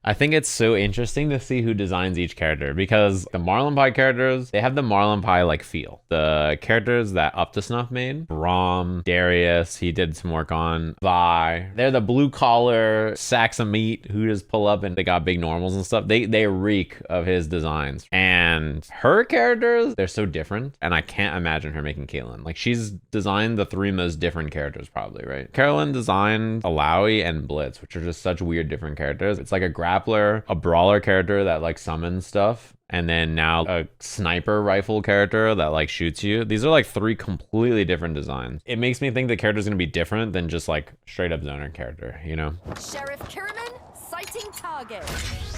I think it's so interesting to see who designs each character because the Marlin Pie characters, they have the Marlin Pie like feel. The characters that Up to Snuff made, Brom, Darius, he did some work on, Vi, they're the blue collar sacks of meat who just pull up and they got big normals and stuff. They reek of his designs. And her characters, they're so different. And I can't imagine her making Caitlyn. Like she's designed the 3 most different characters probably, right? Carolyn designed Alawi and Blitz, which are just such weird different characters. It's like a grappler, a brawler character that like summons stuff, and then now a sniper rifle character that like shoots you. These are like 3 completely different designs. It makes me think the character's gonna be different than just like straight up zoner character, you know? Sheriff Kierman, sighting target.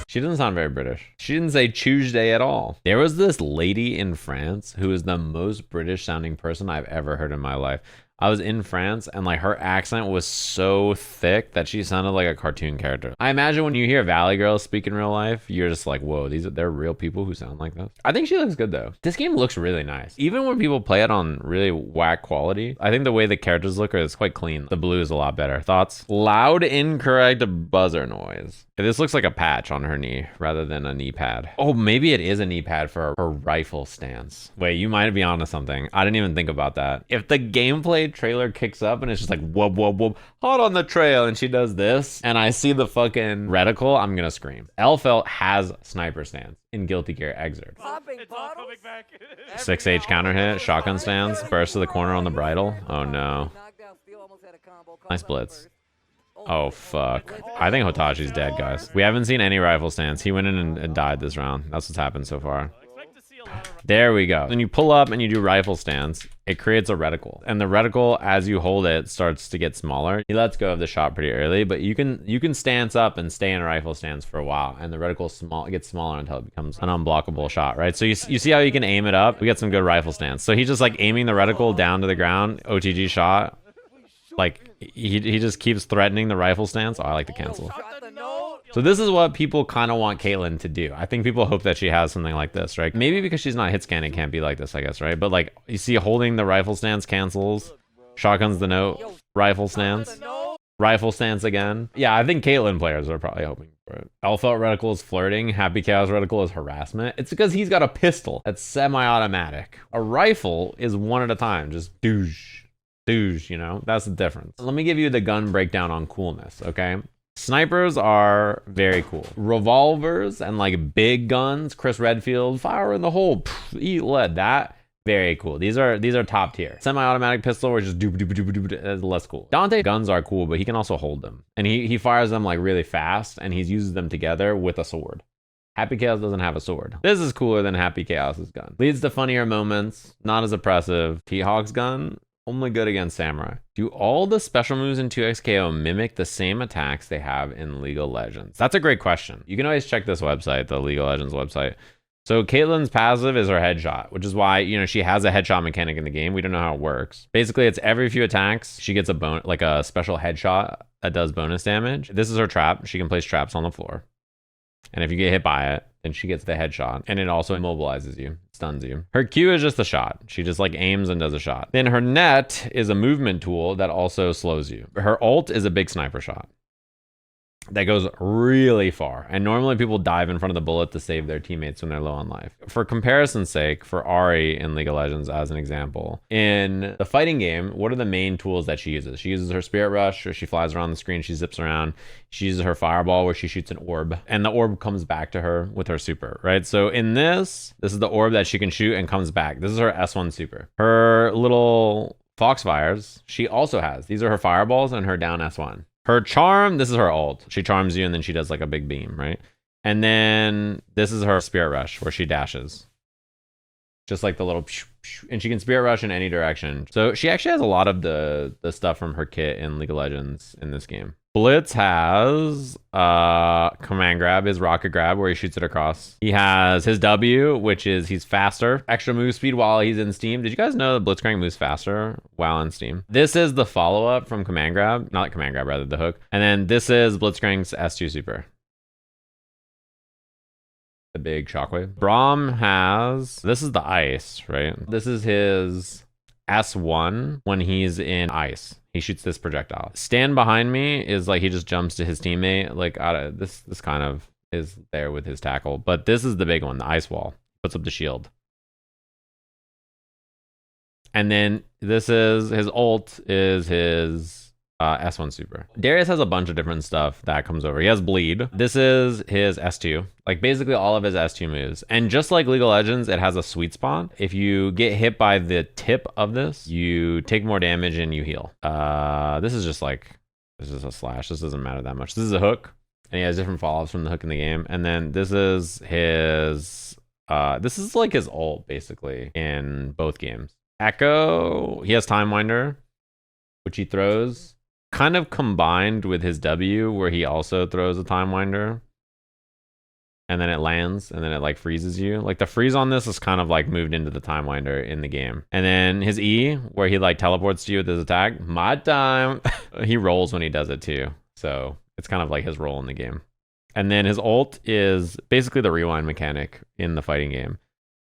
She doesn't sound very British. She didn't say Tuesday at all. There was this lady in France who is the most British sounding person I've ever heard in my life. I was in France and like her accent was so thick that she sounded like a cartoon character. I imagine when you hear Valley Girls speak in real life, you're just like, whoa, they're real people who sound like this. I think she looks good though. This game looks really nice. Even when people play it on really whack quality, I think the way the characters look is quite clean. The blue is a lot better. Thoughts? Loud incorrect buzzer noise. This looks like a patch on her knee rather than a knee pad. Oh, maybe it is a knee pad for her rifle stance. Wait, you might be onto something. I didn't even think about that. If the gameplay trailer kicks up and it's just like whoop whoop whoop, hot on the trail, and she does this and I see the fucking reticle, I'm gonna scream. Elfelt has sniper stance in Guilty Gear Excerpt. 6H counter hit, shotgun stance, burst to the corner on the bridle. Oh no. Nice blitz. Oh fuck. I think Hotachi's dead, guys. We haven't seen any rifle stance. He went in and died this round. That's what's happened so far. There we go. When you pull up and you do rifle stance, it creates a reticle. And the reticle, as you hold it, starts to get smaller. He lets go of the shot pretty early, but you can stance up and stay in a rifle stance for a while. And the reticle gets smaller until it becomes an unblockable shot, right? So you see how you can aim it up? We get some good rifle stance. So he's just like aiming the reticle down to the ground, OTG shot. Like, he just keeps threatening the rifle stance. Oh, I like to cancel. So this is what people kind of want Caitlyn to do. I think people hope that she has something like this, right? Maybe because she's not hit scan, it can't be like this, I guess, right? But like, you see holding the rifle stance cancels, shotguns the note, rifle stance again. Yeah, I think Caitlyn players are probably hoping for it. Elfelt reticle is flirting, Happy Chaos reticle is harassment. It's because he's got a pistol that's semi-automatic. A rifle is one at a time, just douche, you know? That's the difference. Let me give you the gun breakdown on coolness, okay? Snipers are very cool. Revolvers and like big guns, Chris Redfield, fire in the hole, eat lead, that, very cool. These are top tier. Semi-automatic pistol, which is doop doop doop doop, is less cool. Dante guns are cool, but he can also hold them. And he fires them like really fast and he uses them together with a sword. Happy Chaos doesn't have a sword. This is cooler than Happy Chaos's gun. Leads to funnier moments, not as oppressive. T-Hawk's gun, only good against Samurai. Do all the special moves in 2XKO mimic the same attacks they have in League of Legends? That's a great question. You can always check this website, the League of Legends website. So Caitlyn's passive is her headshot, which is why, you know, she has a headshot mechanic in the game. We don't know how it works. Basically, it's every few attacks, she gets like a special headshot that does bonus damage. This is her trap. She can place traps on the floor. And if you get hit by it, then she gets the headshot. And it also immobilizes you, stuns you. Her Q is just a shot. She just like aims and does a shot. Then her net is a movement tool that also slows you. Her ult is a big sniper shot that goes really far. And normally people dive in front of the bullet to save their teammates when they're low on life. For comparison's sake, for Ahri in League of Legends as an example, in the fighting game, what are the main tools that she uses? She uses her Spirit Rush, where she flies around the screen, she zips around. She uses her Fireball, where she shoots an orb, and the orb comes back to her with her super, right? So in this is the orb that she can shoot and comes back. This is her S1 super. Her little Foxfires, she also has. These are her Fireballs and her down S1. Her charm, this is her ult. She charms you and then she does like a big beam, right? And then this is her Spirit Rush where she dashes. Just like the little and she can Spirit Rush in any direction. So she actually has a lot of the stuff from her kit in League of Legends in this game. Blitz has command grab, his rocket grab where he shoots it across. He has his W, which is he's faster. Extra move speed while he's in Steam. Did you guys know that Blitzcrank moves faster while in Steam? This is the follow-up from command grab. Not command grab, rather the hook. And then this is Blitzcrank's S2 super. The big shockwave. Brom has, this is the ice, right? This is his S1 when he's in ice. He shoots this projectile. Stand behind me is like he just jumps to his teammate. Like this kind of is there with his tackle. But this is the big one, the ice wall. Puts up the shield. And then this is his ult is his S1 super. Darius has a bunch of different stuff that comes over. He has bleed. This is his S2. Like basically all of his S2 moves. And just like League of Legends, it has a sweet spot. If you get hit by the tip of this, you take more damage and you heal. This is just like, this is a slash. This doesn't matter that much. This is a hook. And he has different follow-ups from the hook in the game. And then this is his, this is like his ult basically in both games. Echo, he has Time Winder, which he throws kind of combined with his W, where he also throws a Time Winder. And then it lands, and then it like freezes you. Like the freeze on this is kind of like moved into the Time Winder in the game. And then his E, where he like teleports to you with his attack. My time. He rolls when he does it too. So it's kind of like his role in the game. And then his ult is basically the rewind mechanic in the fighting game,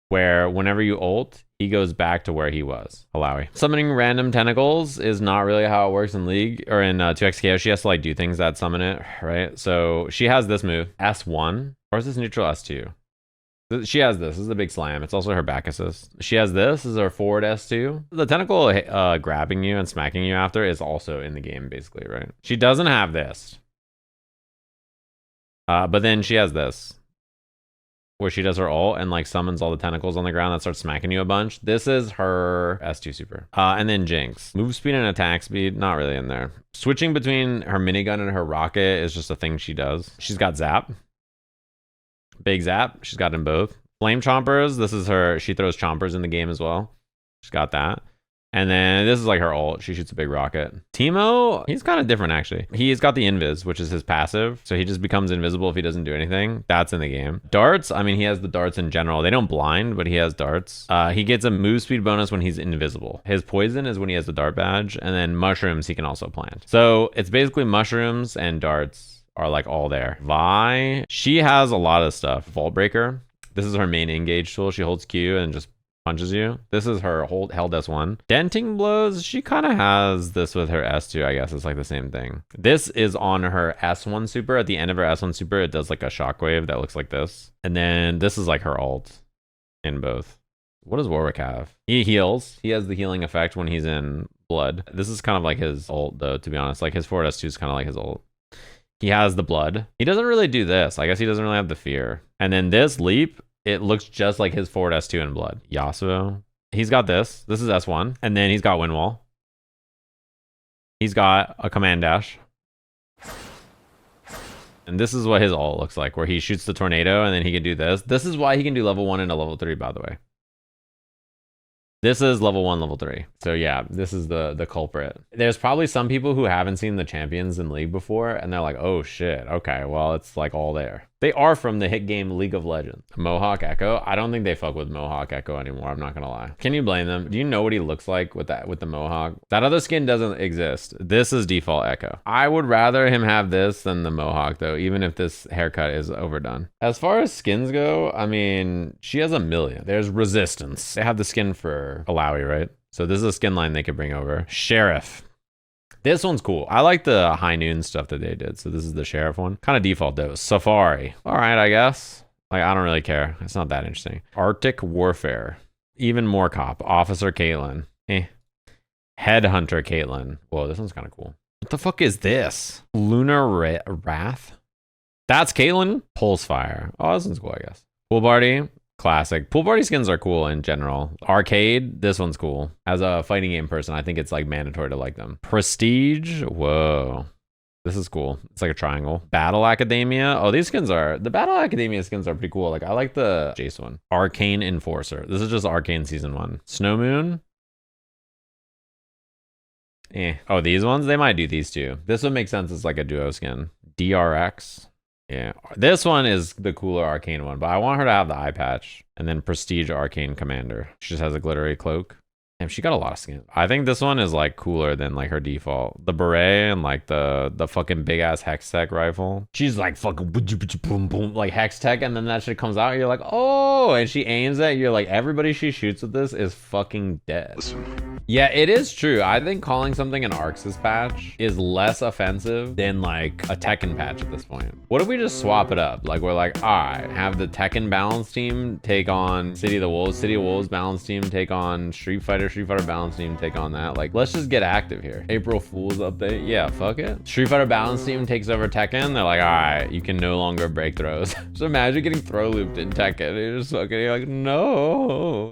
where whenever you ult, he goes back to where he was. Alawi. Summoning random tentacles is not really how it works in League or in 2xKO. She has to like do things that summon it, right? So she has this move, S1, or is this neutral S2? She has this. This is the big slam. It's also her back assist. She has this. This is her forward S2. The tentacle grabbing you and smacking you after is also in the game, basically, right? She doesn't have this. But then she has this, where she does her ult and like summons all the tentacles on the ground that starts smacking you a bunch. This is her S2 super. And then Jinx. Move speed and attack speed, not really in there. Switching between her minigun and her rocket is just a thing she does. She's got zap. Big zap. She's got them both. Flame chompers. This is her. She throws chompers in the game as well. She's got that. And then this is like her ult. She shoots a big rocket. Teemo, he's kind of different actually. He's got the invis, which is his passive. So he just becomes invisible if he doesn't do anything. That's in the game. Darts, I mean, he has the darts in general. They don't blind, but he has darts. He gets a move speed bonus when he's invisible. His poison is when he has the dart badge. And then mushrooms he can also plant. So it's basically mushrooms and darts are like all there. Vi, she has a lot of stuff. Vault Breaker. This is her main engage tool. She holds Q and just punches you. This is her held S1. Denting blows, she kind of has this with her S2, I guess. It's like the same thing. This is on her S1 super. At the end of her S1 super, it does like a shockwave that looks like this. And then this is like her ult in both. What does Warwick have? He heals. He has the healing effect when he's in blood. This is kind of like his ult though, to be honest. Like his forward S2 is kind of like his ult. He has the blood. He doesn't really do this. I guess he doesn't really have the fear. And then this leap, it looks just like his forward S2 in blood. Yasuo. He's got this. This is S1. And then he's got wind wall. He's got a command dash. And this is what his ult looks like, where he shoots the tornado and then he can do this. This is why he can do level 1 and a level 3, by the way. This is level 1, level 3. So yeah, this is the culprit. There's probably some people who haven't seen the champions in League before, and they're like, oh shit, okay, well, it's like all there. They are from the hit game League of Legends. Mohawk Echo. I don't think they fuck with Mohawk Echo anymore. I'm not gonna lie. Can you blame them? Do you know what he looks like with the Mohawk? That other skin doesn't exist. This is default Echo. I would rather him have this than the Mohawk though, even if this haircut is overdone. As far as skins go, I mean, she has a million. There's Resistance. They have the skin for Alawi, right? So this is a skin line they could bring over. Sheriff. This one's cool. I like the High Noon stuff that they did. So this is the Sheriff one. Kind of default though. Safari. All right, I guess. Like, I don't really care. It's not that interesting. Arctic Warfare. Even more cop. Officer Caitlyn. Headhunter Caitlyn. Whoa, this one's kind of cool. What the fuck is this? Lunar Wrath? That's Caitlyn? Pulse Fire. Oh, this one's cool, I guess. Pool Party. Classic. Pool party skins are cool in general. Arcade, this one's cool. As a fighting game person, I think it's like mandatory to like them. Prestige, whoa. This is cool. It's like a triangle. Battle Academia. Oh, these skins are, the Battle Academia skins are pretty cool. Like I like the Jace one. Arcane Enforcer. This is just Arcane Season 1. Snow Moon. Oh, these ones? They might do these two. This would make sense as like a duo skin. DRX. Yeah, this one is the cooler Arcane one, but I want her to have the eye patch. And then Prestige Arcane Commander. She just has a glittery cloak. Damn, she got a lot of skin. I think this one is like cooler than like her default. The beret and like the fucking big ass hex tech rifle. She's like fucking boom boom like hex tech, and then that shit comes out. You're like, oh, and she aims at you. You're like, everybody she shoots with this is fucking dead. Listen, Yeah, it is true. I think calling something an Arxis patch is less offensive than like a Tekken patch at this point. What if we just swap it up? Like we're like, all right, have the Tekken balance team take on City of the Wolves, City of Wolves balance team take on Street Fighter balance team take on that. Like, let's just get active here. April Fool's update. Yeah, fuck it. Street Fighter balance team takes over Tekken. They're like, all right, you can no longer break throws. Just imagine getting throw looped in Tekken. You're just fucking, you're like, no.